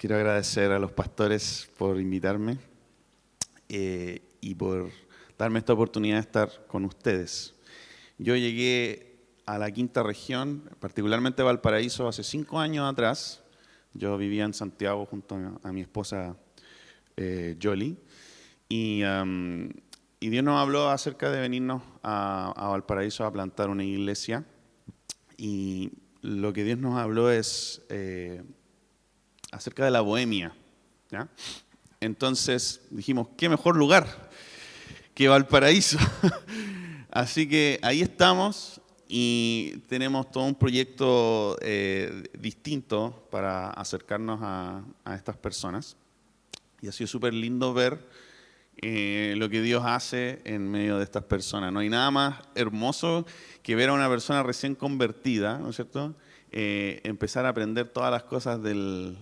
Quiero agradecer a los pastores por invitarme y por darme esta oportunidad de estar con ustedes. Yo llegué a la quinta región, particularmente a Valparaíso, hace 5 años atrás. Yo vivía en Santiago junto a mi esposa Jolie. Y Dios nos habló acerca de venirnos a Valparaíso a plantar una iglesia. Y lo que Dios nos habló es acerca de la bohemia, ¿ya? Entonces dijimos, ¿qué mejor lugar que Valparaíso? Así que ahí estamos y tenemos todo un proyecto distinto para acercarnos a estas personas. Y ha sido súper lindo ver lo que Dios hace en medio de estas personas. No hay nada más hermoso que ver a una persona recién convertida, ¿no es cierto?, empezar a aprender todas las cosas del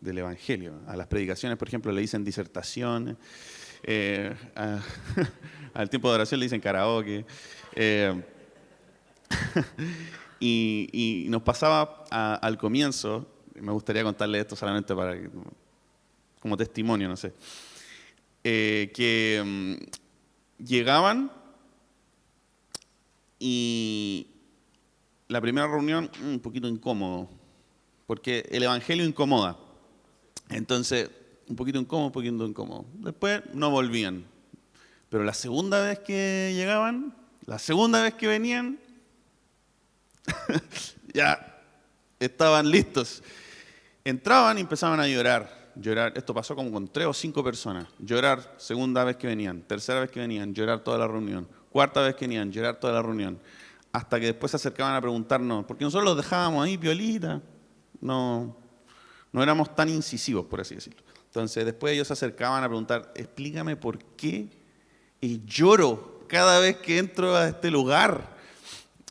Evangelio. A las predicaciones, por ejemplo, le dicen disertación, al tiempo de oración le dicen karaoke. Y nos pasaba al comienzo, me gustaría contarle esto solamente como testimonio, no sé, que llegaban y la primera reunión un poquito incómodo, porque el Evangelio incomoda. Entonces, un poquito incómodo. Después no volvían. Pero la segunda vez que llegaban, la segunda vez que venían, ya estaban listos. Entraban y empezaban a llorar. Esto pasó como con 3 o 5 personas. Llorar segunda vez que venían, tercera vez que venían, llorar toda la reunión. Cuarta vez que venían, llorar toda la reunión. Hasta que después se acercaban a preguntarnos, porque nosotros los dejábamos ahí piolita, no éramos tan incisivos, por así decirlo. Entonces después ellos se acercaban a preguntar, explícame por qué lloro cada vez que entro a este lugar.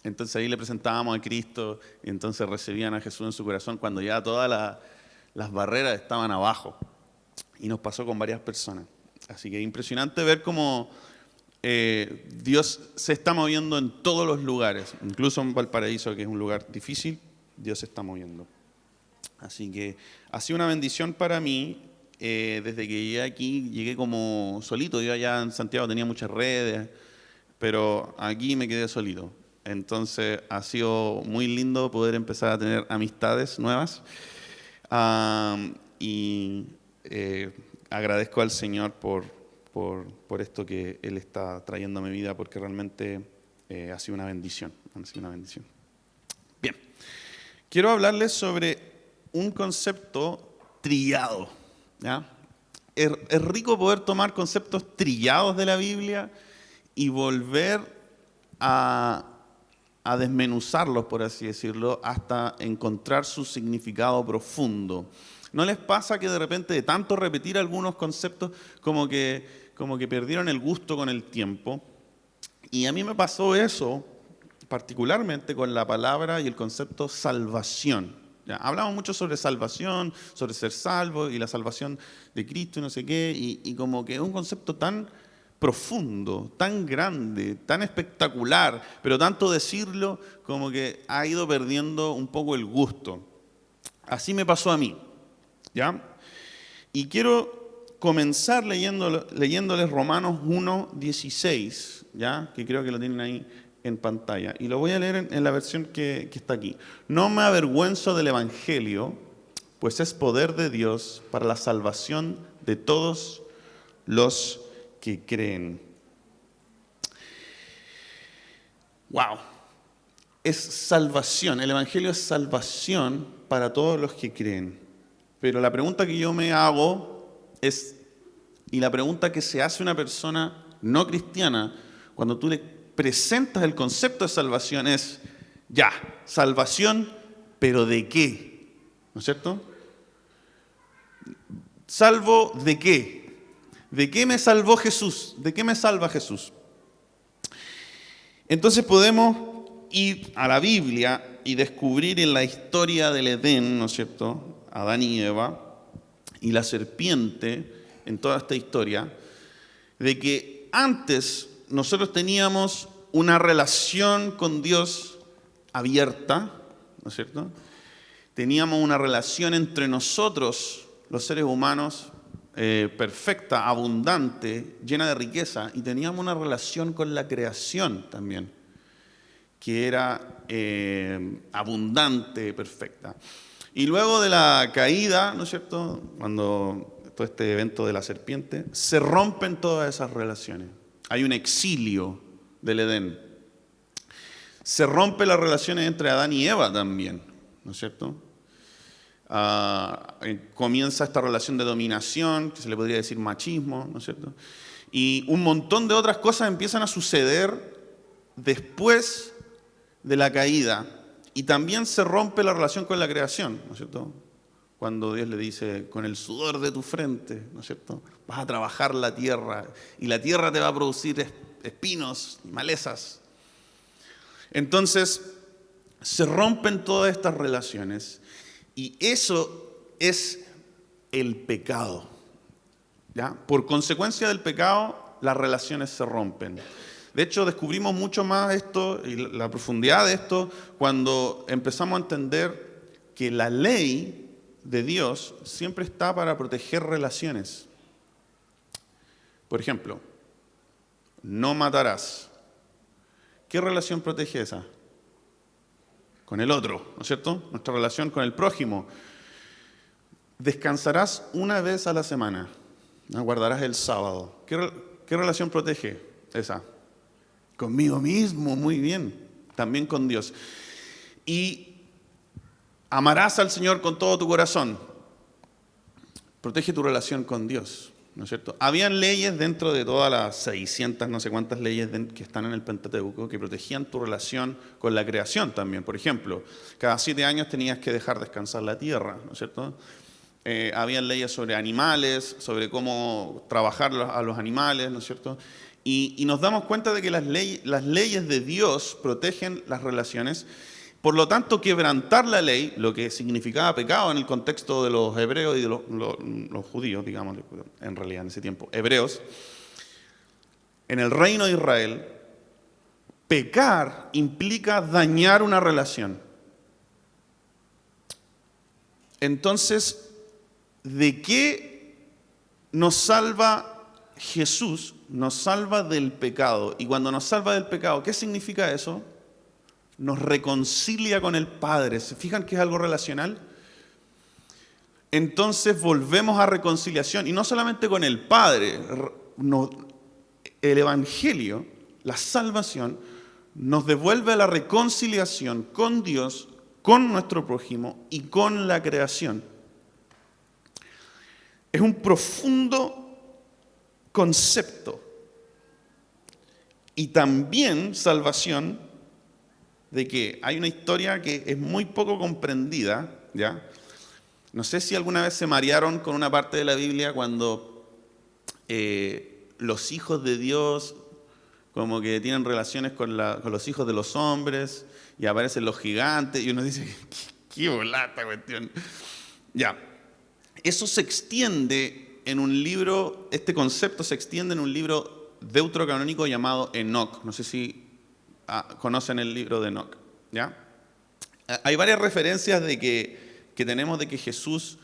Entonces ahí le presentábamos a Cristo y entonces recibían a Jesús en su corazón cuando ya todas las barreras estaban abajo. Y nos pasó con varias personas. Así que es impresionante ver cómo Dios se está moviendo en todos los lugares, incluso en Valparaíso, que es un lugar difícil, Dios se está moviendo. Así que ha sido una bendición para mí. Desde que llegué aquí, llegué como solito. Yo allá en Santiago tenía muchas redes, pero aquí me quedé solito. Entonces ha sido muy lindo poder empezar a tener amistades nuevas. Y agradezco al Señor por esto que Él está trayendo a mi vida, porque realmente ha sido una bendición. Bien, quiero hablarles sobre un concepto trillado, ¿ya? Es rico poder tomar conceptos trillados de la Biblia y volver a desmenuzarlos, por así decirlo, hasta encontrar su significado profundo. ¿No les pasa que de repente de tanto repetir algunos conceptos como que perdieron el gusto con el tiempo? Y a mí me pasó eso particularmente con la palabra y el concepto salvación. ¿Ya? Hablamos mucho sobre salvación, sobre ser salvo y la salvación de Cristo y no sé qué, y como que es un concepto tan profundo, tan grande, tan espectacular, pero tanto decirlo como que ha ido perdiendo un poco el gusto. Así me pasó a mí, ¿ya? Y quiero comenzar leyéndoles Romanos 1:16, ¿ya? Que creo que lo tienen ahí en pantalla. Y lo voy a leer en la versión que está aquí. No me avergüenzo del Evangelio, pues es poder de Dios para la salvación de todos los que creen. ¡Wow! Es salvación, el Evangelio es salvación para todos los que creen. Pero la pregunta que yo me hago es, y la pregunta que se hace una persona no cristiana cuando tú le presentas el concepto de salvación es, ya, salvación, pero ¿de qué? ¿No es cierto? ¿Salvo de qué? ¿De qué me salvó Jesús? ¿De qué me salva Jesús? Entonces podemos ir a la Biblia y descubrir en la historia del Edén, ¿no es cierto?, Adán y Eva, y la serpiente, en toda esta historia, de que antes nosotros teníamos una relación con Dios abierta, ¿no es cierto? Teníamos una relación entre nosotros los seres humanos, perfecta, abundante, llena de riqueza, y teníamos una relación con la creación también, que era abundante, perfecta. Y luego de la caída, ¿no es cierto?, cuando todo este evento de la serpiente, se rompen todas esas relaciones. Hay un exilio del Edén. Se rompen las relaciones entre Adán y Eva también, ¿no es cierto? Comienza esta relación de dominación, que se le podría decir machismo, ¿no es cierto? Y un montón de otras cosas empiezan a suceder después de la caída. Y también se rompe la relación con la creación, ¿no es cierto? Cuando Dios le dice, con el sudor de tu frente, ¿no es cierto?, vas a trabajar la tierra y la tierra te va a producir espinos y malezas. Entonces, se rompen todas estas relaciones y eso es el pecado, ¿ya? Por consecuencia del pecado, las relaciones se rompen. De hecho, descubrimos mucho más esto y la profundidad de esto cuando empezamos a entender que la ley de Dios siempre está para proteger relaciones. Por ejemplo, no matarás. ¿Qué relación protege esa? Con el otro, ¿no es cierto? Nuestra relación con el prójimo. Descansarás una vez a la semana, ¿no? Guardarás el sábado. ¿Qué relación protege esa? Conmigo mismo, muy bien. También con Dios. Y amarás al Señor con todo tu corazón. Protege tu relación con Dios, ¿no es cierto? Habían leyes dentro de todas las 600, no sé cuántas leyes que están en el Pentateuco, que protegían tu relación con la creación también. Por ejemplo, cada 7 años tenías que dejar descansar la tierra, ¿no es cierto? Habían leyes sobre animales, sobre cómo trabajar a los animales, ¿no es cierto? Y nos damos cuenta de que las leyes de Dios protegen las relaciones. Por lo tanto, quebrantar la ley, lo que significaba pecado en el contexto de los hebreos y de los judíos, digamos, en realidad en ese tiempo, hebreos, en el reino de Israel, pecar implica dañar una relación. Entonces, ¿de qué nos salva Jesús? Nos salva del pecado. Y cuando nos salva del pecado, ¿qué significa eso? Nos reconcilia con el Padre. ¿Se fijan que es algo relacional? Entonces volvemos a reconciliación. Y no solamente con el Padre. El Evangelio, la salvación, nos devuelve a la reconciliación con Dios, con nuestro prójimo y con la creación. Es un profundo concepto. Y también salvación de que hay una historia que es muy poco comprendida, ¿ya? No sé si alguna vez se marearon con una parte de la Biblia cuando los hijos de Dios como que tienen relaciones con los hijos de los hombres y aparecen los gigantes y uno dice, qué volata cuestión. Ya, eso se extiende en un libro, este concepto se extiende en un libro deuterocanónico llamado Enoc. No sé si conocen el libro de Enoc, ¿ya? Hay varias referencias que tenemos de que Jesús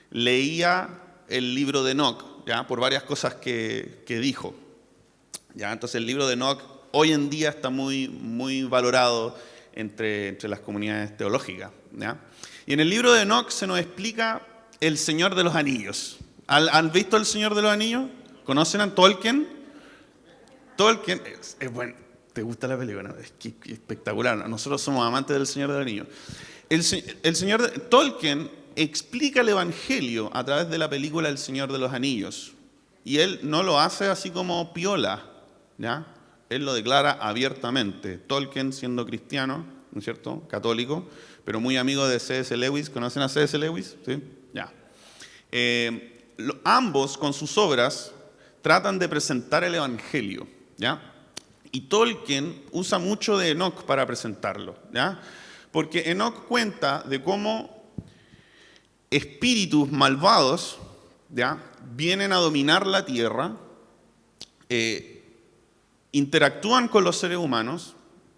leía el libro de Enoc, ¿ya? Por varias cosas que dijo, ¿ya? Entonces el libro de Enoc hoy en día está muy, muy valorado entre las comunidades teológicas, ¿ya? Y en el libro de Enoc se nos explica el Señor de los Anillos. ¿Han visto el Señor de los Anillos? ¿Conocen a Tolkien? Tolkien es bueno. ¿Te gusta la película? Es que espectacular. Nosotros somos amantes del Señor de los Anillos. Tolkien explica el Evangelio a través de la película El Señor de los Anillos. Y él no lo hace así como piola, ¿ya? Él lo declara abiertamente. Tolkien, siendo cristiano, ¿no es cierto?, católico, pero muy amigo de C.S. Lewis. ¿Conocen a C.S. Lewis? ¿Sí? Ya. Ambos, con sus obras, tratan de presentar el Evangelio, ¿ya? Y Tolkien usa mucho de Enoc para presentarlo, ¿ya? Porque Enoc cuenta de cómo espíritus malvados, ¿ya?, vienen a dominar la tierra, interactúan con los seres humanos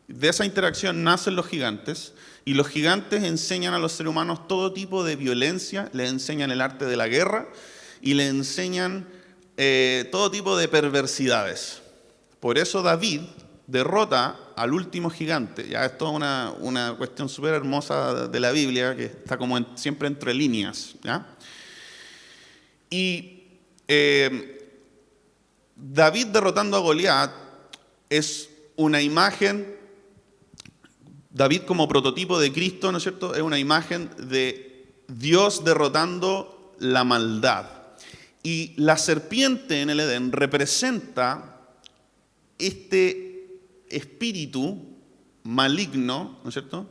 De esa interacción nacen los gigantes, y los gigantes enseñan a los seres humanos todo tipo de violencia, les enseñan el arte de la guerra y les enseñan todo tipo de perversidades. Por eso David derrota al último gigante. Ya es toda una cuestión súper hermosa de la Biblia, que está como siempre entre líneas, ¿ya? Y David derrotando a Goliat es una imagen, David como prototipo de Cristo, ¿no es cierto? Es una imagen de Dios derrotando la maldad. Y la serpiente en el Edén representa este espíritu maligno, ¿no es cierto?,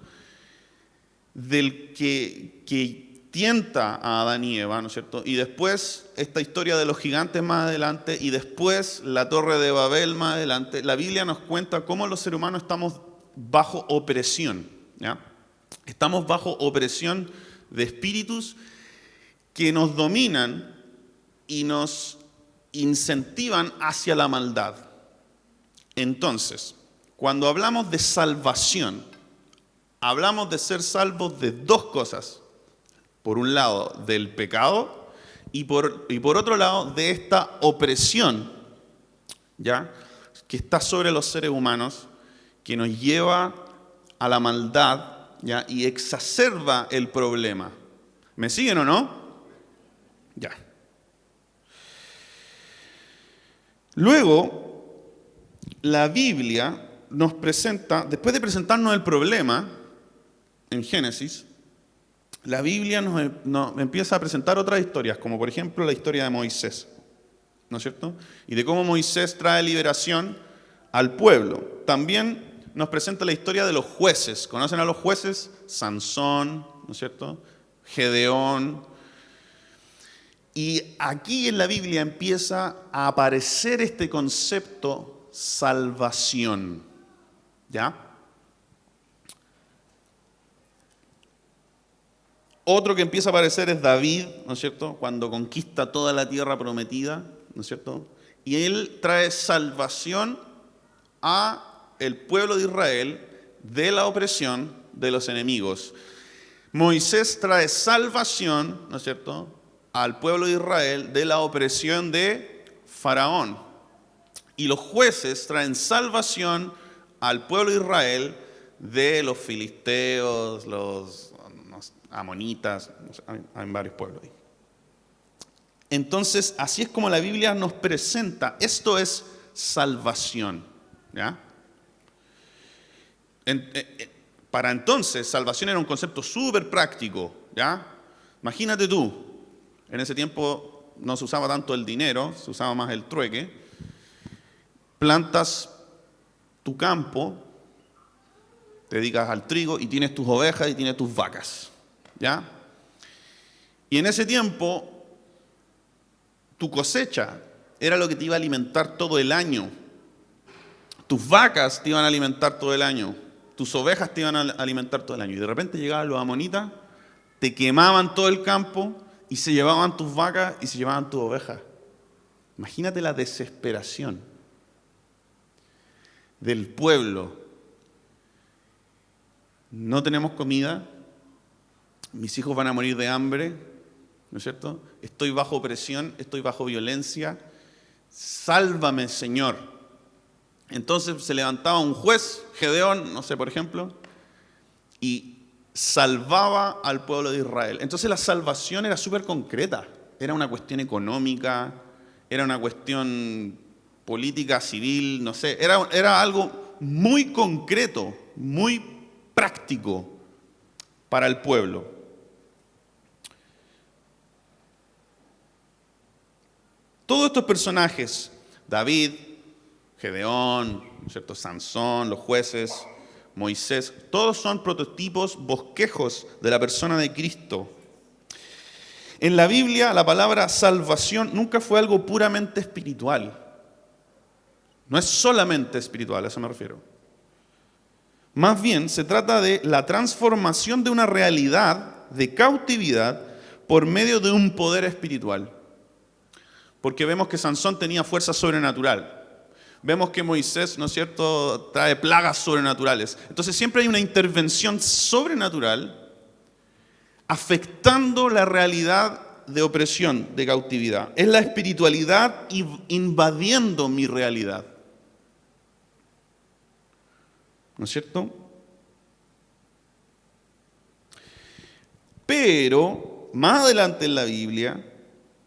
del que tienta a Adán y Eva, ¿no es cierto? Y después esta historia de los gigantes más adelante, y después la Torre de Babel más adelante. La Biblia nos cuenta cómo los seres humanos estamos bajo opresión, ¿ya? Estamos bajo opresión de espíritus que nos dominan y nos incentivan hacia la maldad. Entonces, cuando hablamos de salvación, hablamos de ser salvos de dos cosas. Por un lado, del pecado, y por otro lado, de esta opresión, ¿ya?, que está sobre los seres humanos, que nos lleva a la maldad, ¿ya?, y exacerba el problema. ¿Me siguen o no? Ya. Luego, la Biblia nos presenta, después de presentarnos el problema en Génesis, la Biblia nos empieza a presentar otras historias, como por ejemplo la historia de Moisés, ¿no es cierto? Y de cómo Moisés trae liberación al pueblo. También nos presenta la historia de los jueces. ¿Conocen a los jueces? Sansón, ¿no es cierto?, Gedeón. Y aquí en la Biblia empieza a aparecer este concepto salvación, ¿ya? Otro que empieza a aparecer es David, ¿no es cierto?, cuando conquista toda la tierra prometida, ¿no es cierto? Y él trae salvación a el pueblo de Israel de la opresión de los enemigos. Moisés trae salvación, ¿no es cierto?, al pueblo de Israel de la opresión de Faraón. Y los jueces traen salvación al pueblo de Israel de los filisteos, los amonitas, hay varios pueblos ahí. Entonces, así es como la Biblia nos presenta. Esto es salvación, ¿ya? Para entonces, salvación era un concepto súper práctico, ¿ya? Imagínate tú, en ese tiempo no se usaba tanto el dinero, se usaba más el trueque. Plantas tu campo, te dedicas al trigo y tienes tus ovejas y tienes tus vacas, ¿ya? Y en ese tiempo, tu cosecha era lo que te iba a alimentar todo el año. Tus vacas te iban a alimentar todo el año. Tus ovejas te iban a alimentar todo el año. Y de repente llegaban los amonitas, te quemaban todo el campo y se llevaban tus vacas y se llevaban tus ovejas. Imagínate la desesperación del pueblo. No tenemos comida, mis hijos van a morir de hambre, ¿no es cierto? Estoy bajo opresión, estoy bajo violencia, sálvame, Señor. Entonces se levantaba un juez, Gedeón, no sé, por ejemplo, y salvaba al pueblo de Israel. Entonces la salvación era súper concreta, era una cuestión económica, era una cuestión política, civil, no sé, era algo muy concreto, muy práctico para el pueblo. Todos estos personajes, David, Gedeón, ¿no es cierto?, Sansón, los jueces, Moisés, todos son prototipos, bosquejos de la persona de Cristo. En la Biblia, la palabra salvación nunca fue algo puramente espiritual. No es solamente espiritual, a eso me refiero. Más bien, se trata de la transformación de una realidad de cautividad por medio de un poder espiritual. Porque vemos que Sansón tenía fuerza sobrenatural. vemos que Moisés, ¿no es cierto?, trae plagas sobrenaturales. Entonces siempre hay una intervención sobrenatural afectando la realidad de opresión, de cautividad. Es la espiritualidad invadiendo mi realidad. ¿No es cierto? Pero, más adelante en la Biblia,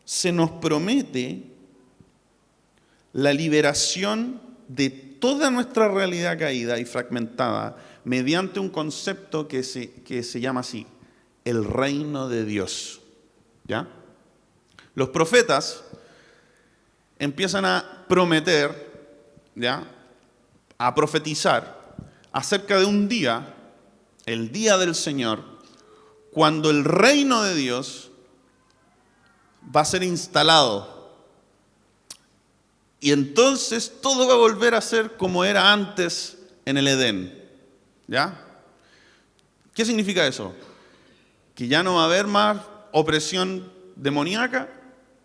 se nos promete la liberación de toda nuestra realidad caída y fragmentada mediante un concepto que se llama así, el reino de Dios. ¿Ya? Los profetas empiezan a prometer, ¿ya?, a profetizar acerca de un día, el día del Señor, cuando el reino de Dios va a ser instalado. Y entonces todo va a volver a ser como era antes en el Edén. ¿Ya? ¿Qué significa eso? Que ya no va a haber más opresión demoníaca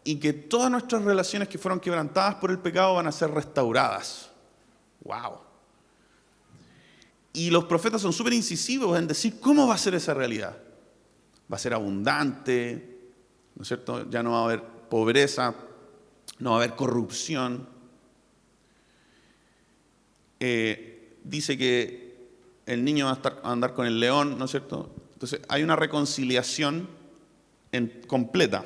y que todas nuestras relaciones que fueron quebrantadas por el pecado van a ser restauradas. ¡Wow! Y los profetas son súper incisivos en decir cómo va a ser esa realidad. Va a ser abundante, ¿no es cierto? Ya no va a haber pobreza, no va a haber corrupción. Dice que el niño va a andar con el león, ¿no es cierto? Entonces hay una reconciliación completa.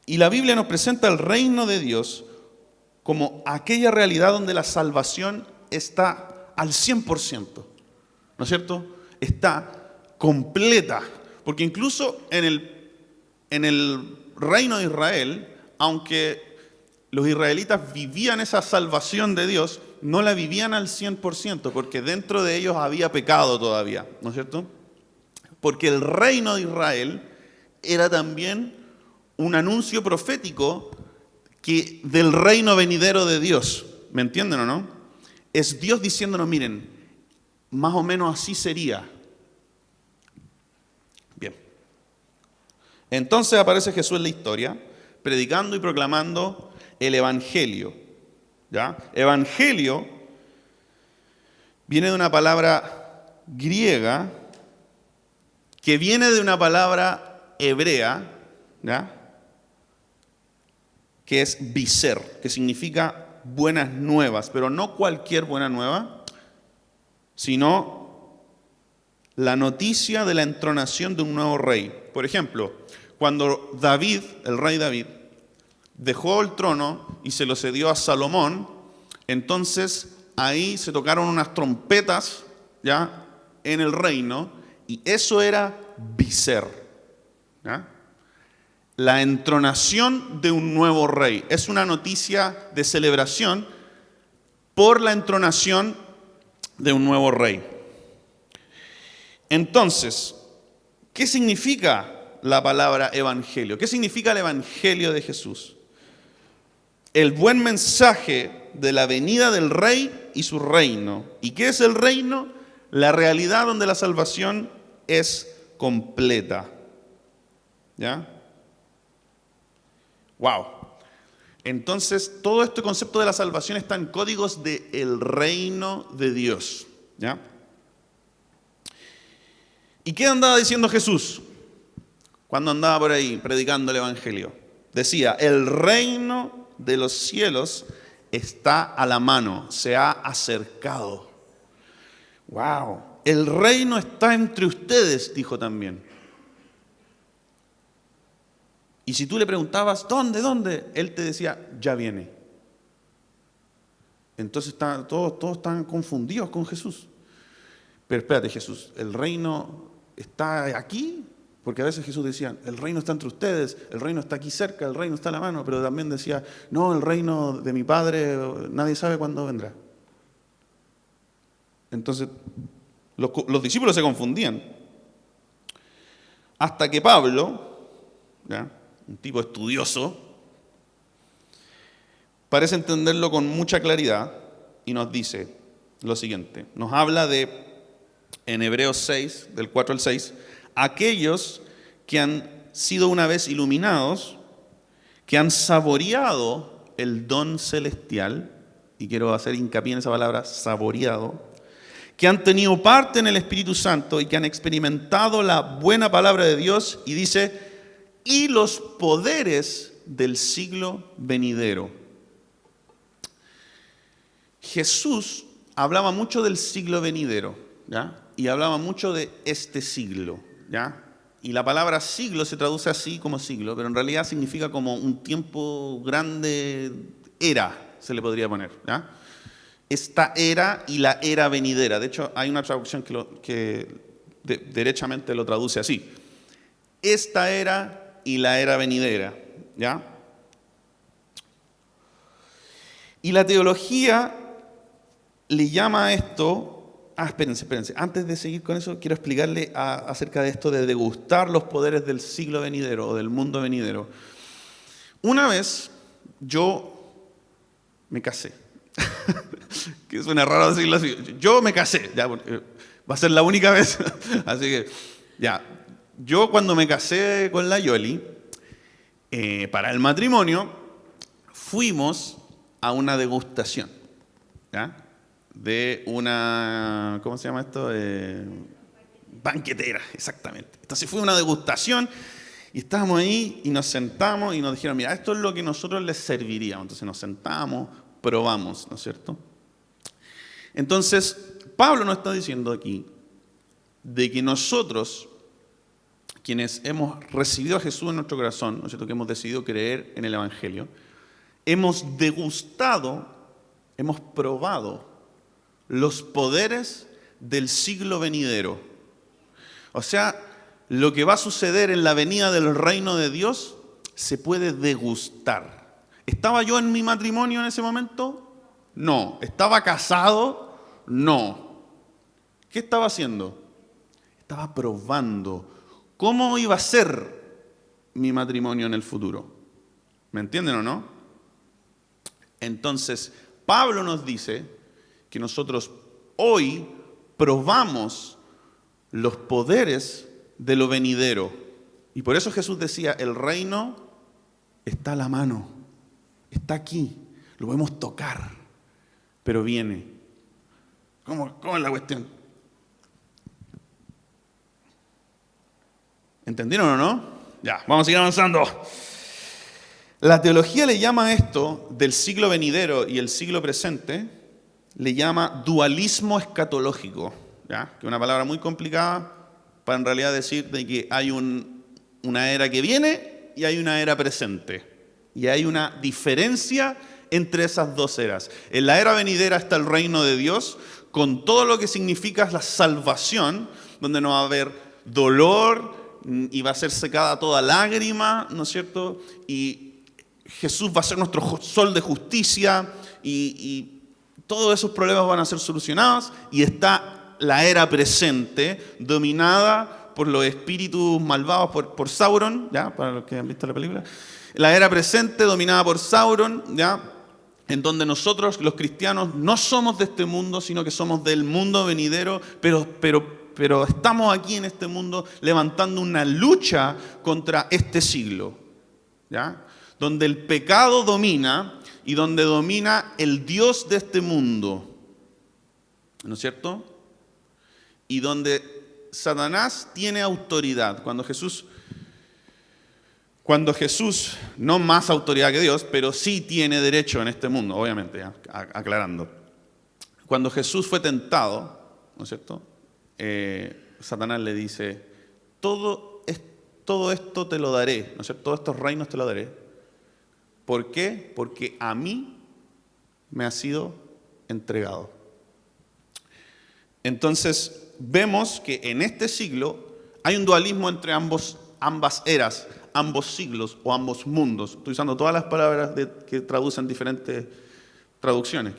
Y la Biblia nos presenta el reino de Dios como aquella realidad donde la salvación está al 100%, ¿no es cierto? Está completa, porque incluso en el reino de Israel, aunque los israelitas vivían esa salvación de Dios, no la vivían al 100%, porque dentro de ellos había pecado todavía, ¿no es cierto? Porque el reino de Israel era también un anuncio profético del reino venidero de Dios. ¿Me entienden o no? Es Dios diciéndonos, miren, más o menos así sería. Bien. Entonces aparece Jesús en la historia, predicando y proclamando el Evangelio. ¿Ya? Evangelio viene de una palabra griega que viene de una palabra hebrea, ¿ya?, que es biser, que significa buenas nuevas, pero no cualquier buena nueva, sino la noticia de la entronación de un nuevo rey. Por ejemplo, cuando David, el rey David, dejó el trono y se lo cedió a Salomón, entonces ahí se tocaron unas trompetas, ¿ya?, en el reino, y eso era biser, ¿ya?, la entronación de un nuevo rey. Es una noticia de celebración por la entronación de un nuevo rey. Entonces, ¿qué significa la palabra evangelio? ¿Qué significa el evangelio de Jesús? El buen mensaje de la venida del rey y su reino. ¿Y qué es el reino? La realidad donde la salvación es completa. ¿Ya? ¡Wow! Entonces, todo este concepto de la salvación está en códigos del reino de Dios. ¿Ya? ¿Y qué andaba diciendo Jesús cuando andaba por ahí predicando el evangelio? Decía, el reino de los cielos está a la mano, se ha acercado. ¡Wow! El reino está entre ustedes, dijo también. Y si tú le preguntabas, ¿dónde? Él te decía, ya viene. Entonces todos están confundidos con Jesús. Pero espérate, Jesús, ¿el reino está aquí? Porque a veces Jesús decía, el reino está entre ustedes, el reino está aquí cerca, el reino está a la mano. Pero también decía, no, el reino de mi Padre, nadie sabe cuándo vendrá. Entonces, los discípulos se confundían. Hasta que Pablo, ¿ya?, un tipo estudioso, parece entenderlo con mucha claridad y nos dice lo siguiente. Nos habla en Hebreos 6, del 4 al 6, aquellos que han sido una vez iluminados, que han saboreado el don celestial, y quiero hacer hincapié en esa palabra, saboreado, que han tenido parte en el Espíritu Santo y que han experimentado la buena palabra de Dios, y dice, y los poderes del siglo venidero. Jesús hablaba mucho del siglo venidero, ¿ya? Y hablaba mucho de este siglo, ¿ya? Y la palabra siglo se traduce así como siglo, pero en realidad significa como un tiempo grande, era, se le podría poner, ¿ya? Esta era y la era venidera. De hecho, hay una traducción que derechamente lo traduce así. Esta era y la era venidera, ¿ya? Y la teología le llama a esto... espérense. Antes de seguir con eso, quiero explicarle acerca de esto de degustar los poderes del siglo venidero o del mundo venidero. Una vez yo me casé. Que suena raro decirlo así. Yo me casé. Ya, va a ser la única vez. Así que, ya. Yo cuando me casé con la Yoli, para el matrimonio, fuimos a una degustación, ¿ya? De una, ¿cómo se llama esto? Banquetera, exactamente. Entonces fue una degustación y estábamos ahí y nos sentamos y nos dijeron, mira, esto es lo que nosotros les serviríamos. Entonces nos sentamos, probamos, ¿no es cierto? Entonces, Pablo nos está diciendo aquí de que nosotros, quienes hemos recibido a Jesús en nuestro corazón, ¿no es cierto?, que hemos decidido creer en el Evangelio, hemos degustado, hemos probado los poderes del siglo venidero. O sea, lo que va a suceder en la venida del reino de Dios se puede degustar. ¿Estaba yo en mi matrimonio en ese momento? No. ¿Estaba casado? No. ¿Qué estaba haciendo? Estaba probando cómo iba a ser mi matrimonio en el futuro. ¿Me entienden o no? Entonces, Pablo nos dice que nosotros hoy probamos los poderes de lo venidero. Y por eso Jesús decía, el reino está a la mano, está aquí, lo podemos tocar, pero viene. ¿Cómo es la cuestión? ¿Entendieron o no? Ya, vamos a seguir avanzando. La teología le llama a esto del siglo venidero y el siglo presente, le llama dualismo escatológico, ¿ya? Que es una palabra muy complicada para en realidad decir de que hay una era que viene y hay una era presente. Y hay una diferencia entre esas dos eras. En la era venidera está el reino de Dios, con todo lo que significa la salvación, donde no va a haber dolor y va a ser secada toda lágrima, ¿no es cierto? Y Jesús va a ser nuestro sol de justicia y todos esos problemas van a ser solucionados. Y está la era presente, dominada por los espíritus malvados, por Sauron, ¿ya? Para los que han visto la película. La era presente dominada por Sauron, ¿ya? En donde nosotros, los cristianos, no somos de este mundo, sino que somos del mundo venidero, pero estamos aquí en este mundo levantando una lucha contra este siglo, ¿ya? Donde el pecado domina y donde domina el Dios de este mundo, ¿no es cierto? Y donde Satanás tiene autoridad. Cuando Jesús, no más autoridad que Dios, pero sí tiene derecho en este mundo, obviamente, ¿ya? Aclarando. Cuando Jesús fue tentado, ¿no es cierto? Satanás le dice, todo esto te lo daré, ¿no es cierto? Todos estos reinos te lo daré. ¿Por qué? Porque a mí me ha sido entregado. Entonces, vemos que en este siglo hay un dualismo entre ambas eras, ambos siglos o ambos mundos. Estoy usando todas las palabras que traducen diferentes traducciones.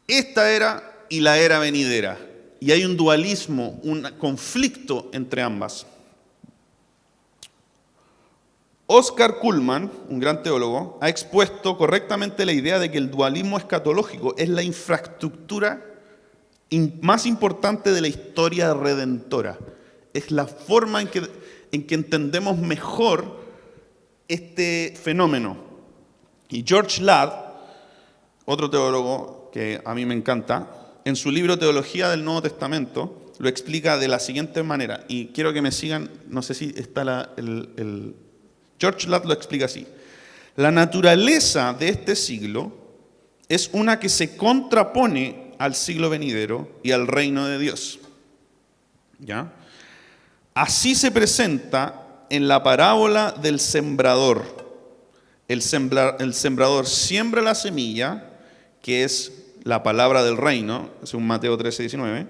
Esta era y la era venidera. Y hay un dualismo, un conflicto entre ambas. Oscar Cullmann, un gran teólogo, ha expuesto correctamente la idea de que el dualismo escatológico es la infraestructura más importante de la historia redentora. Es la forma en que entendemos mejor este fenómeno, Y George Ladd, otro teólogo que a mí me encanta, en su libro Teología del Nuevo Testamento, lo explica de la siguiente manera. Y quiero que me sigan, no sé si está George Ladd lo explica así. La naturaleza de este siglo es una que se contrapone al siglo venidero y al reino de Dios. ¿Ya? Así se presenta en la parábola del sembrador. El sembrador siembra la semilla, que es la palabra del reino, según Mateo 13:19,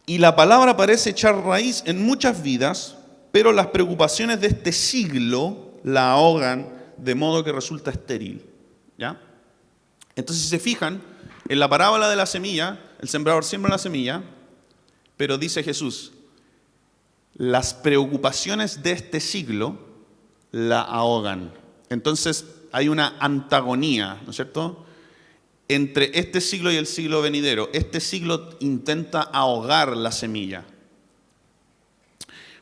y la palabra parece echar raíz en muchas vidas, pero las preocupaciones de este siglo la ahogan de modo que resulta estéril. ¿Ya? Entonces, si se fijan, en la parábola de la semilla, el sembrador siembra la semilla, pero dice Jesús, las preocupaciones de este siglo la ahogan. Entonces hay una antagonía, ¿no es cierto?, entre este siglo y el siglo venidero. Este siglo intenta ahogar la semilla.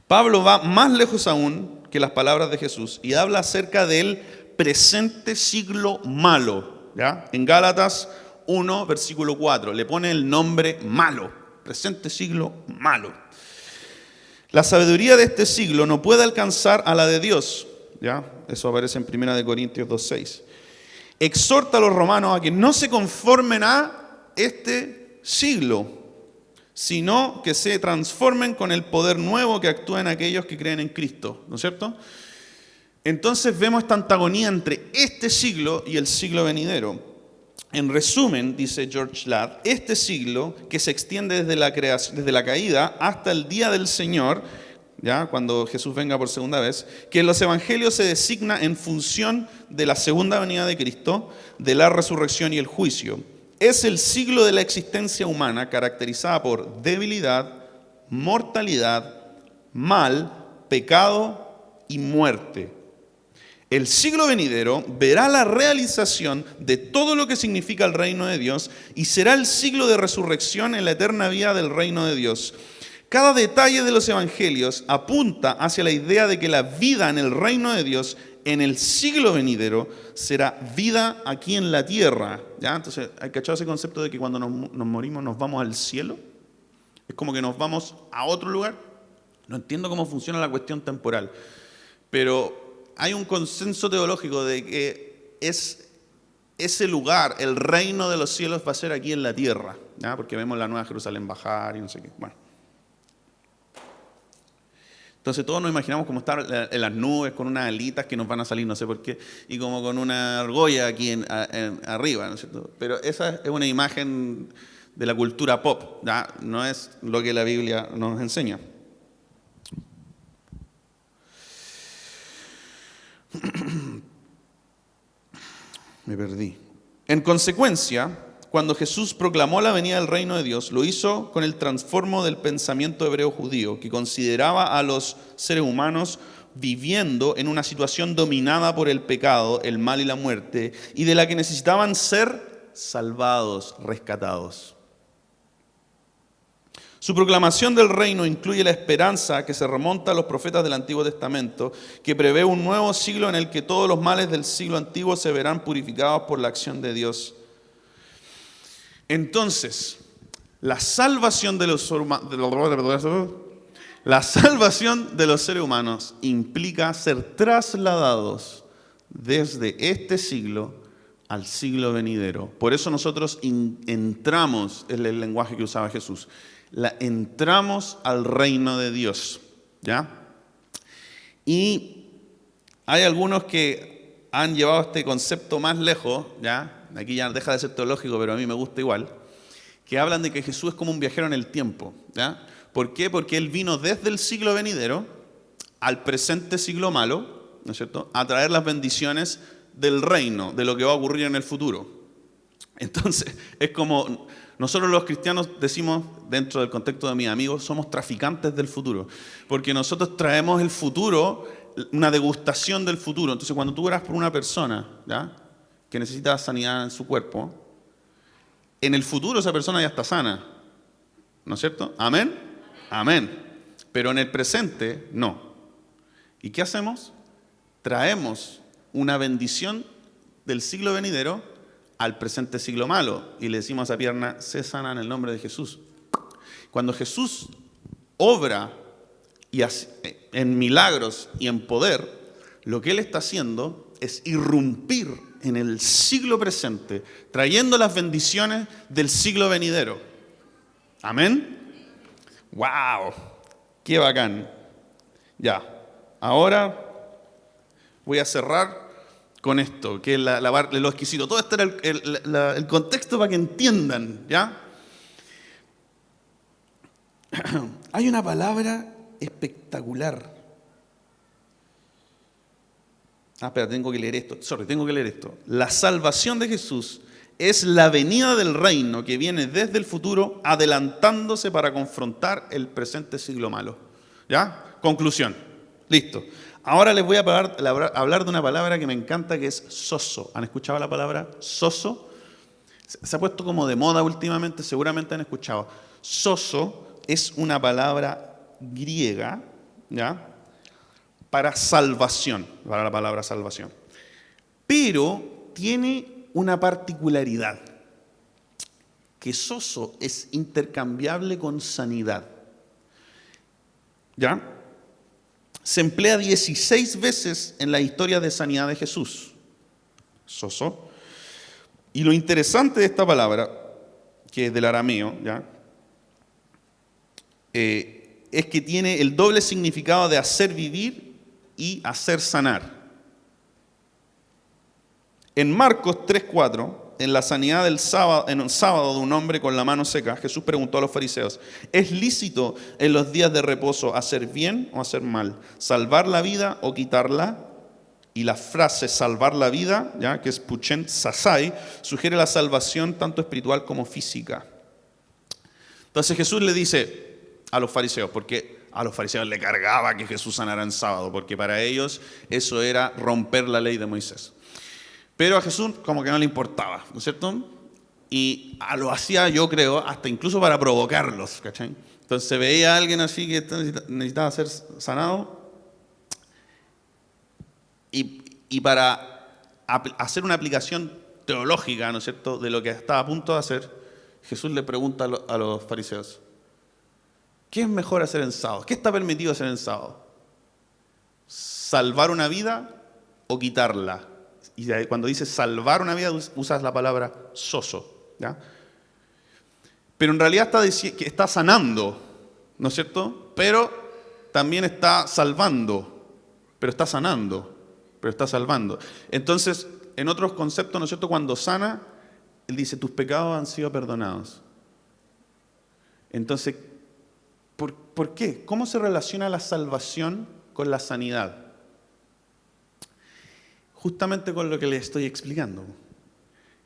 Pablo va más lejos aún que las palabras de Jesús y habla acerca del presente siglo malo. ¿Ya? En Gálatas 1, versículo 4, le pone el nombre malo, presente siglo malo. La sabiduría de este siglo no puede alcanzar a la de Dios. ¿Ya? Eso aparece en 1 Corintios 2:6. Exhorta a los romanos a que no se conformen a este siglo, sino que se transformen con el poder nuevo que actúa en aquellos que creen en Cristo, ¿no es cierto? Entonces vemos esta antagonía entre este siglo y el siglo venidero. En resumen, dice George Ladd, este siglo que se extiende desde la creación, desde la caída hasta el día del Señor, ¿ya? Cuando Jesús venga por segunda vez, que en los evangelios se designa en función de la segunda venida de Cristo, de la resurrección y el juicio. Es el siglo de la existencia humana caracterizada por debilidad, mortalidad, mal, pecado y muerte. El siglo venidero verá la realización de todo lo que significa el reino de Dios y será el siglo de resurrección en la eterna vida del reino de Dios. Cada detalle de los evangelios apunta hacia la idea de que la vida en el reino de Dios en el siglo venidero será vida aquí en la tierra. ¿Ya? Entonces, ¿hay cachado ese concepto de que cuando nos morimos nos vamos al cielo? Es como que nos vamos a otro lugar. No entiendo cómo funciona la cuestión temporal, pero hay un consenso teológico de que ese lugar, el reino de los cielos, va a ser aquí en la tierra, ¿ya? Porque vemos la Nueva Jerusalén bajar y no sé qué. Bueno. Entonces todos nos imaginamos como estar en las nubes con unas alitas que nos van a salir no sé por qué, y como con una argolla aquí arriba, ¿no es cierto? Pero esa es una imagen de la cultura pop, ¿ya? No es lo que la Biblia nos enseña. Me perdí. En consecuencia, cuando Jesús proclamó la venida del reino de Dios, lo hizo con el transformo del pensamiento hebreo judío, que consideraba a los seres humanos viviendo en una situación dominada por el pecado, el mal y la muerte, y de la que necesitaban ser salvados, rescatados. Su proclamación del reino incluye la esperanza que se remonta a los profetas del Antiguo Testamento, que prevé un nuevo siglo en el que todos los males del siglo antiguo se verán purificados por la acción de Dios. Entonces, la salvación de los seres humanos implica ser trasladados desde este siglo al siglo venidero. Por eso nosotros entramos, es el lenguaje que usaba Jesús, entramos al reino de Dios, ¿ya? Y hay algunos que han llevado este concepto más lejos, ¿ya? Aquí ya deja de ser teológico, pero a mí me gusta igual, que hablan de que Jesús es como un viajero en el tiempo, ¿ya? ¿Por qué? Porque Él vino desde el siglo venidero al presente siglo malo, ¿no es cierto?, a traer las bendiciones del reino, de lo que va a ocurrir en el futuro. Entonces, es como nosotros los cristianos decimos, dentro del contexto de mis amigos, somos traficantes del futuro, porque nosotros traemos el futuro, una degustación del futuro. Entonces, cuando tú oras por una persona, ¿ya?, que necesita sanidad en su cuerpo, en el futuro esa persona ya está sana, ¿no es cierto? ¿Amén? Amén. Pero en el presente, no. ¿Y qué hacemos? Traemos una bendición del siglo venidero al presente siglo malo. Y le decimos a esa pierna, sé sana en el nombre de Jesús. Cuando Jesús obra en milagros y en poder, lo que Él está haciendo es irrumpir en el siglo presente, trayendo las bendiciones del siglo venidero. ¿Amén? ¡Wow! ¡Qué bacán! Ya, ahora voy a cerrar con esto, que es lo exquisito. Todo este era el contexto para que entiendan, ¿ya? Hay una palabra espectacular. Espera, tengo que leer esto. La salvación de Jesús es la venida del reino que viene desde el futuro, adelantándose para confrontar el presente siglo malo. ¿Ya? Conclusión. Listo. Ahora les voy a hablar de una palabra que me encanta, que es sozo. ¿Han escuchado la palabra sozo? Se ha puesto como de moda últimamente, seguramente han escuchado. Sozo es una palabra griega, ¿ya?, para salvación, para la palabra salvación. Pero tiene una particularidad, que sozo es intercambiable con sanidad. ¿Ya? Se emplea 16 veces en la historia de sanidad de Jesús. Sozo. Y lo interesante de esta palabra, que es del arameo, ¿ya?, es que tiene el doble significado de hacer vivir y hacer sanar. En Marcos 3:4, en la sanidad en un sábado de un hombre con la mano seca, Jesús preguntó a los fariseos, ¿es lícito en los días de reposo hacer bien o hacer mal? ¿Salvar la vida o quitarla? Y la frase salvar la vida, ¿ya?, que es puchen sasai, sugiere la salvación tanto espiritual como física. Entonces Jesús le dice a los fariseos, porque a los fariseos le cargaba que Jesús sanara en sábado, porque para ellos eso era romper la ley de Moisés. Pero a Jesús como que no le importaba, ¿no es cierto? Y lo hacía, yo creo, hasta incluso para provocarlos, ¿cachai? Entonces veía a alguien así que necesitaba ser sanado, y para hacer una aplicación teológica, ¿no es cierto?, de lo que estaba a punto de hacer, Jesús le pregunta a los fariseos, ¿qué es mejor hacer en sábado? ¿Qué está permitido hacer en sábado? ¿Salvar una vida o quitarla? Y cuando dice salvar una vida, usas la palabra sozo, ¿ya? Pero en realidad está sanando, ¿no es cierto? Pero también está salvando, pero está sanando, pero está salvando. Entonces, en otros conceptos, ¿no es cierto?, cuando sana, Él dice, tus pecados han sido perdonados. Entonces, ¿por qué? ¿Cómo se relaciona la salvación con la sanidad? Justamente con lo que les estoy explicando,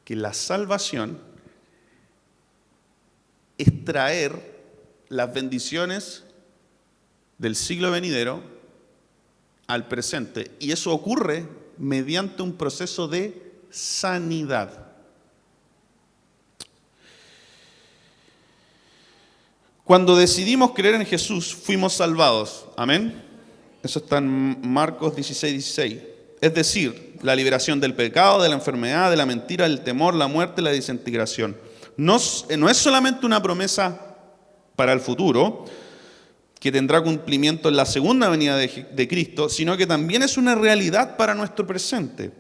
que la salvación es traer las bendiciones del siglo venidero al presente, y eso ocurre mediante un proceso de sanidad. Cuando decidimos creer en Jesús, fuimos salvados. ¿Amén? Eso está en Marcos 16:16. Es decir, la liberación del pecado, de la enfermedad, de la mentira, del temor, la muerte, la desintegración. No es solamente una promesa para el futuro, que tendrá cumplimiento en la segunda venida de Cristo, sino que también es una realidad para nuestro presente.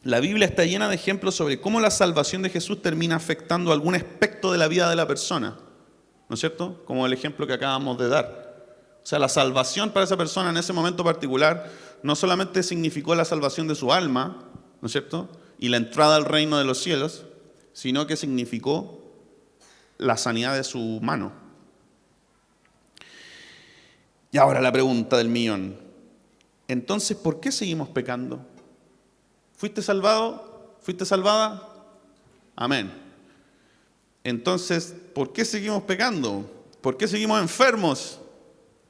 La Biblia está llena de ejemplos sobre cómo la salvación de Jesús termina afectando algún aspecto de la vida de la persona. ¿No es cierto? Como el ejemplo que acabamos de dar. O sea, la salvación para esa persona en ese momento particular no solamente significó la salvación de su alma, ¿no es cierto?, y la entrada al reino de los cielos, sino que significó la sanidad de su mano. Y ahora la pregunta del millón. Entonces, ¿por qué seguimos pecando? ¿Fuiste salvado? ¿Fuiste salvada? Amén. Entonces, ¿por qué seguimos pecando? ¿Por qué seguimos enfermos?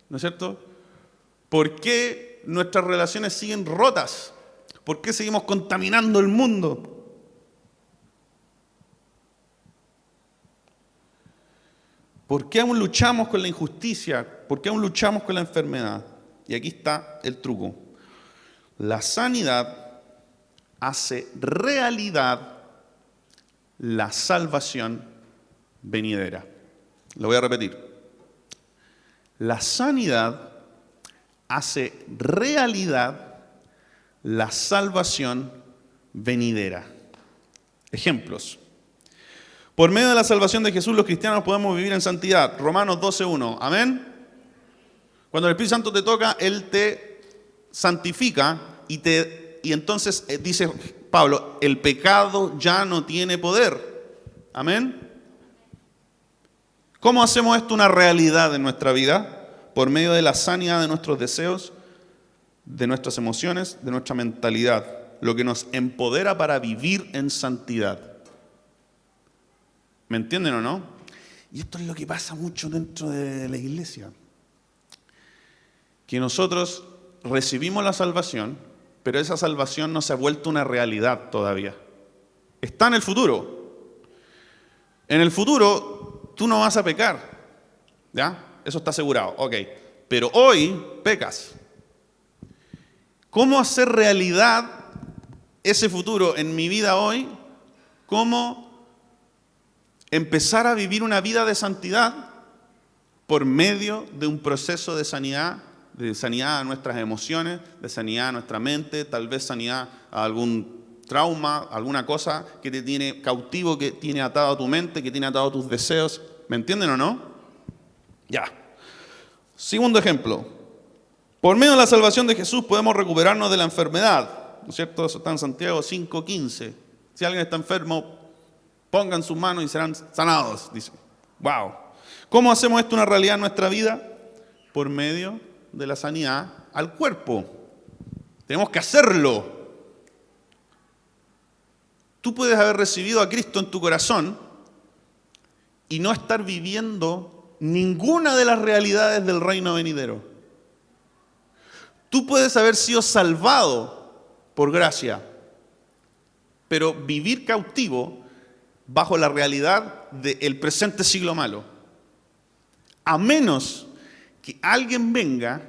¿No es cierto? ¿Por qué nuestras relaciones siguen rotas? ¿Por qué seguimos contaminando el mundo? ¿Por qué aún luchamos con la injusticia? ¿Por qué aún luchamos con la enfermedad? Y aquí está el truco. La sanidad hace realidad la salvación venidera. Lo voy a repetir. La sanidad hace realidad la salvación venidera. Ejemplos. Por medio de la salvación de Jesús, los cristianos podemos vivir en santidad. Romanos 12:1. Amén. Cuando el Espíritu Santo te toca, Él te santifica y entonces dice Pablo, el pecado ya no tiene poder. Amén. ¿Cómo hacemos esto una realidad en nuestra vida? Por medio de la sanidad de nuestros deseos, de nuestras emociones, de nuestra mentalidad, lo que nos empodera para vivir en santidad. ¿Me entienden o no? Y esto es lo que pasa mucho dentro de la iglesia. Que nosotros recibimos la salvación, pero esa salvación no se ha vuelto una realidad todavía. Está en el futuro. En el futuro tú no vas a pecar, ¿ya? Eso está asegurado, ok. Pero hoy pecas. ¿Cómo hacer realidad ese futuro en mi vida hoy? ¿Cómo empezar a vivir una vida de santidad por medio de un proceso de sanidad a nuestras emociones, de sanidad a nuestra mente, tal vez sanidad a algún trauma, alguna cosa que te tiene cautivo, que tiene atado a tu mente, que tiene atado a tus deseos? ¿Me entienden o no? Ya. Segundo ejemplo. Por medio de la salvación de Jesús podemos recuperarnos de la enfermedad. ¿No es cierto? Eso está en Santiago 5:15. Si alguien está enfermo, pongan sus manos y serán sanados, dice. Wow. ¿Cómo hacemos esto una realidad en nuestra vida? Por medio de la sanidad al cuerpo. Tenemos que hacerlo. Tú puedes haber recibido a Cristo en tu corazón y no estar viviendo ninguna de las realidades del reino venidero. Tú puedes haber sido salvado por gracia, pero vivir cautivo bajo la realidad del presente siglo malo. A menos que alguien venga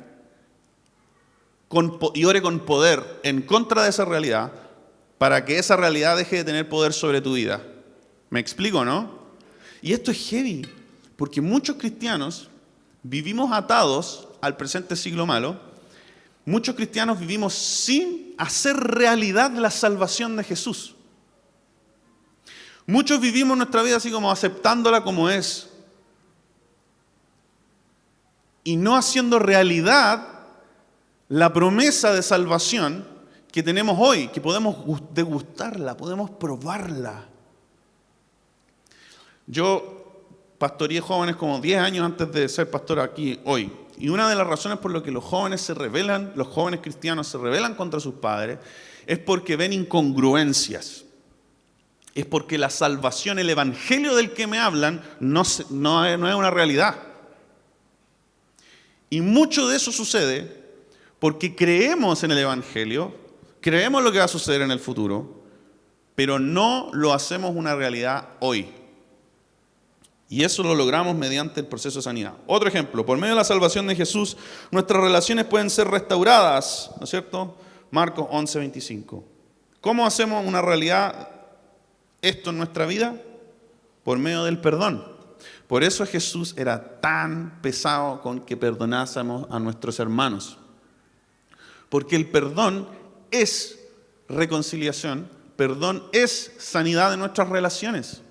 y ore con poder en contra de esa realidad para que esa realidad deje de tener poder sobre tu vida. ¿Me explico, no? Y esto es heavy, porque muchos cristianos vivimos atados al presente siglo malo. Muchos cristianos vivimos sin hacer realidad la salvación de Jesús. Muchos vivimos nuestra vida así como aceptándola como es y no haciendo realidad la promesa de salvación que tenemos hoy, que podemos degustarla, podemos probarla. Yo pastoreé jóvenes como 10 años antes de ser pastor aquí hoy. Y una de las razones por las que los jóvenes se rebelan, los jóvenes cristianos se rebelan contra sus padres, es porque ven incongruencias. Es porque la salvación, el evangelio del que me hablan, no es una realidad. Y mucho de eso sucede porque creemos en el evangelio, creemos lo que va a suceder en el futuro, pero no lo hacemos una realidad hoy. Y eso lo logramos mediante el proceso de sanidad. Otro ejemplo, por medio de la salvación de Jesús, nuestras relaciones pueden ser restauradas, ¿no es cierto? Marcos 11:25. ¿Cómo hacemos una realidad esto en nuestra vida? Por medio del perdón. Por eso Jesús era tan pesado con que perdonásemos a nuestros hermanos. Porque el perdón es reconciliación, perdón es sanidad de nuestras relaciones.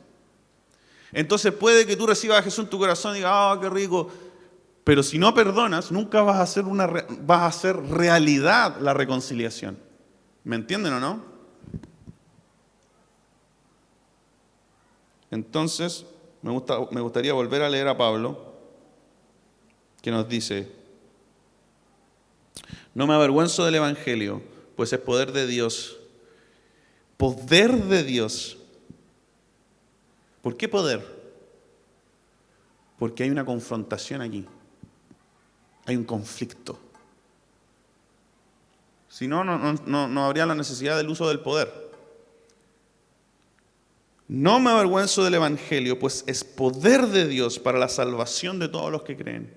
Entonces puede que tú recibas a Jesús en tu corazón y digas, ¡ah, qué rico! Pero si no perdonas, nunca vas a hacer realidad la reconciliación. ¿Me entienden o no? Entonces, me gustaría volver a leer a Pablo, que nos dice, no me avergüenzo del Evangelio, pues es poder de Dios. Poder de Dios. ¿Por qué poder? Porque hay una confrontación allí. Hay un conflicto. Si no, no habría la necesidad del uso del poder. No me avergüenzo del Evangelio, pues es poder de Dios para la salvación de todos los que creen.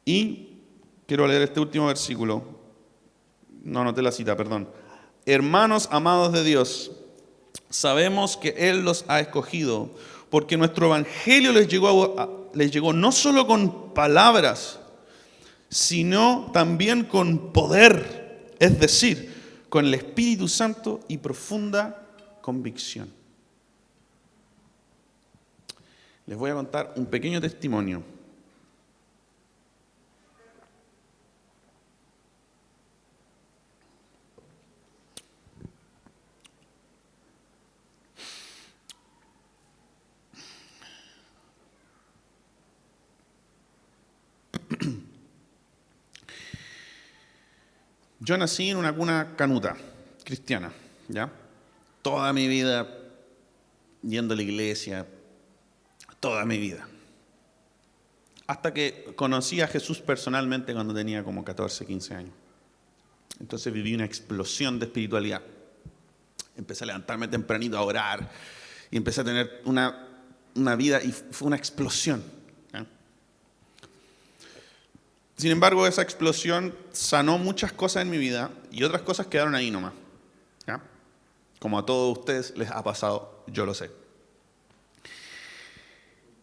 Y quiero leer este último versículo. No anoté la cita, perdón. Hermanos amados de Dios, sabemos que Él los ha escogido, porque nuestro evangelio les llegó no solo con palabras, sino también con poder, es decir, con el Espíritu Santo y profunda convicción. Les voy a contar un pequeño testimonio. Yo nací en una cuna canuta, cristiana, ¿ya? Toda mi vida yendo a la iglesia, toda mi vida. Hasta que conocí a Jesús personalmente cuando tenía como 14, 15 años. Entonces viví una explosión de espiritualidad. Empecé a levantarme tempranito a orar y empecé a tener una vida y fue una explosión. ¿Ya? Sin embargo, esa explosión sanó muchas cosas en mi vida y otras cosas quedaron ahí nomás. ¿Ya? Como a todos ustedes les ha pasado, yo lo sé.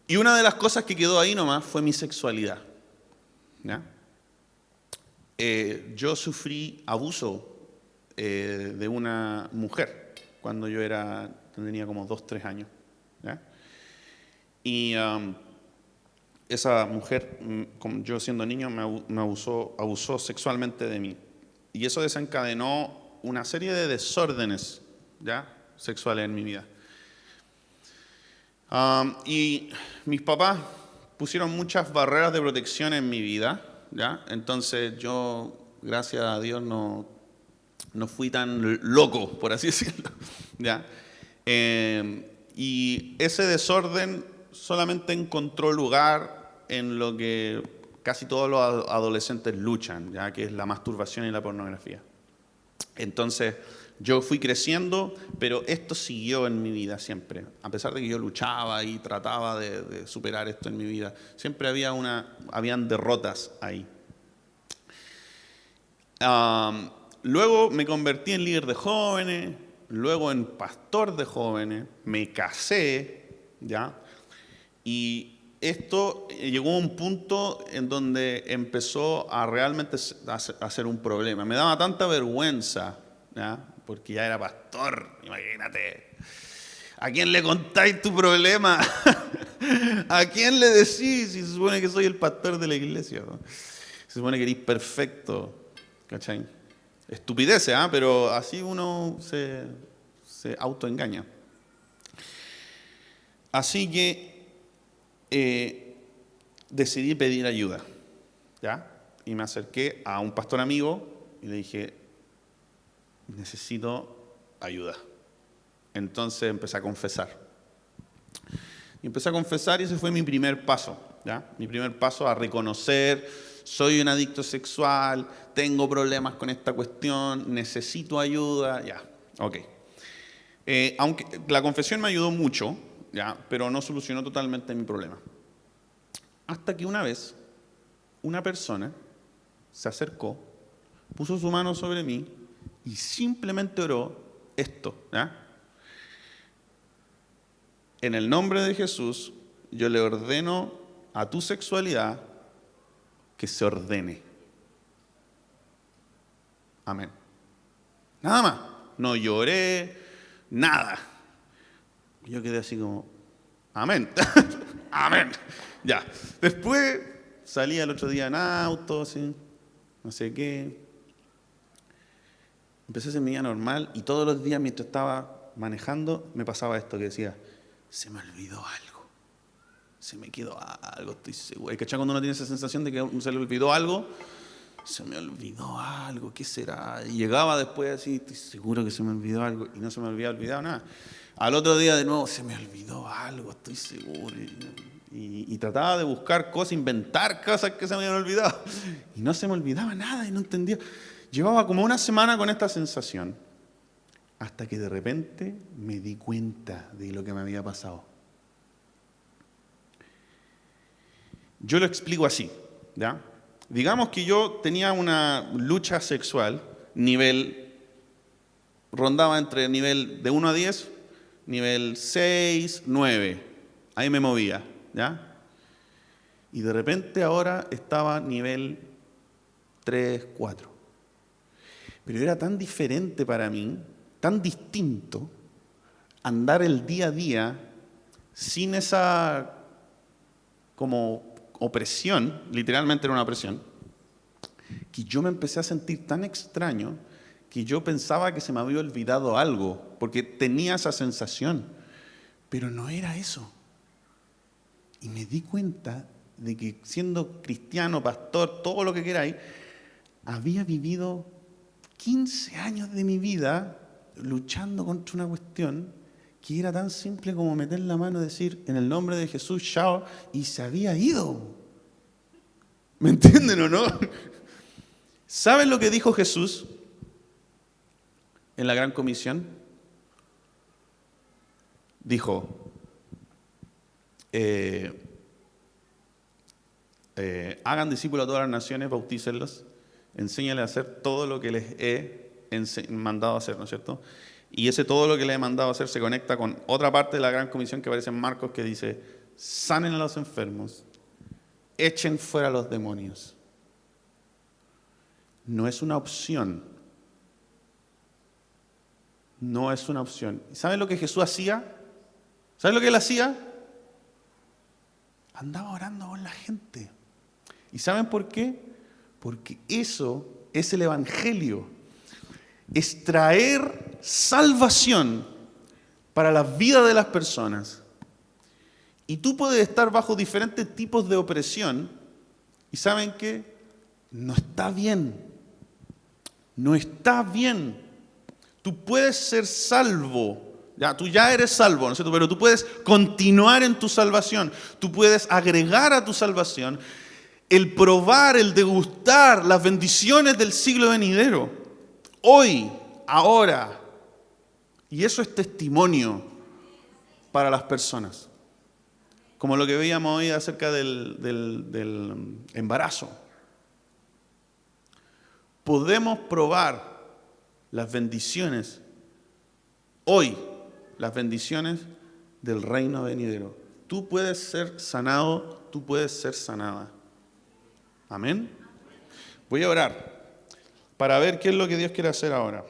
Y una de las cosas que quedó ahí nomás fue mi sexualidad. ¿Ya? Yo sufrí abuso de una mujer cuando yo tenía como 2, 3 años. ¿Ya? Y esa mujer, como yo siendo niño, me abusó sexualmente de mí. Y eso desencadenó una serie de desórdenes, ¿ya?, sexuales en mi vida. Y mis papás pusieron muchas barreras de protección en mi vida, ¿ya? Entonces yo, gracias a Dios, no fui tan loco, por así decirlo, ¿ya? Y ese desorden solamente encontró lugar en lo que casi todos los adolescentes luchan, ¿ya?, que es la masturbación y la pornografía. Entonces, yo fui creciendo, pero esto siguió en mi vida siempre. A pesar de que yo luchaba y trataba de superar esto en mi vida, siempre habían derrotas ahí. Luego me convertí en líder de jóvenes, luego en pastor de jóvenes, me casé, ¿ya? Y esto llegó a un punto en donde empezó a realmente a ser un problema. Me daba tanta vergüenza, ¿ya?, porque ya era pastor, imagínate. ¿A quién le contáis tu problema? ¿A quién le decís si se supone que soy el pastor de la iglesia, ¿no? Se supone que eres perfecto, ¿cachai? Estupideces, ¿eh? Pero así uno se autoengaña. Así que decidí pedir ayuda, ¿ya? Y me acerqué a un pastor amigo y le dije, necesito ayuda. Entonces empecé a confesar. Y empecé a confesar y ese fue mi primer paso, ¿ya? Mi primer paso a reconocer, soy un adicto sexual, tengo problemas con esta cuestión, necesito ayuda, ya, ok. Aunque la confesión me ayudó mucho, ¿ya?, pero no solucionó totalmente mi problema. Hasta que una vez, una persona se acercó, puso su mano sobre mí y simplemente oró esto, ¿ya? En el nombre de Jesús, yo le ordeno a tu sexualidad que se ordene. Amén. Nada más. No lloré, nada. Yo quedé así como, amén. Amén. Ya. Después salí al otro día en auto, así, no sé qué. Empecé a hacer mi vida normal y todos los días mientras estaba manejando me pasaba esto que decía, se me olvidó algo. Se me quedó algo, estoy seguro. ¿Cachai? Cuando uno tiene esa sensación de que se le olvidó algo, se me olvidó algo, ¿qué será? Y llegaba después así, estoy seguro que se me olvidó algo, y no se me había olvidado nada. Al otro día de nuevo, se me olvidó algo, estoy seguro. Y trataba de buscar cosas, inventar cosas que se me habían olvidado. Y no se me olvidaba nada y no entendía. Llevaba como una semana con esta sensación, hasta que de repente me di cuenta de lo que me había pasado. Yo lo explico así, ¿ya? Digamos que yo tenía una lucha sexual nivel rondaba entre nivel de 1 a 10, nivel 6, 9. Ahí me movía, ¿ya? Y de repente ahora estaba nivel 3, 4. Pero era tan diferente para mí, tan distinto, andar el día a día sin esa como opresión, literalmente era una opresión, que yo me empecé a sentir tan extraño que yo pensaba que se me había olvidado algo, porque tenía esa sensación, pero no era eso. Y me di cuenta de que siendo cristiano, pastor, todo lo que queráis, había vivido 15 años de mi vida luchando contra una cuestión que era tan simple como meter la mano y decir, en el nombre de Jesús, chao, y se había ido. ¿Me entienden o no? ¿Saben lo que dijo Jesús en la Gran Comisión? Dijo, hagan discípulos a todas las naciones, bautícenlos, enséñales a hacer todo lo que les he mandado a hacer, ¿no es cierto? Y ese todo lo que les he mandado a hacer se conecta con otra parte de la Gran Comisión que aparece en Marcos que dice, sanen a los enfermos, echen fuera a los demonios. No es una opción. No es una opción. ¿Saben lo que Jesús hacía? ¿Saben lo que él hacía? Andaba orando con la gente. ¿Y saben por qué? Porque eso es el Evangelio. Es traer salvación para la vida de las personas. Y tú puedes estar bajo diferentes tipos de opresión. ¿Y saben qué? No está bien. No está bien. Tú puedes ser salvo. Tú ya eres salvo, ¿no es cierto? Pero tú puedes continuar en tu salvación. Tú puedes agregar a tu salvación el probar, el degustar las bendiciones del siglo venidero. Hoy, ahora. Y eso es testimonio para las personas. Como lo que veíamos hoy acerca del embarazo. Podemos probar las bendiciones, hoy, las bendiciones del reino venidero. Tú puedes ser sanado, tú puedes ser sanada. Amén. Voy a orar para ver qué es lo que Dios quiere hacer ahora.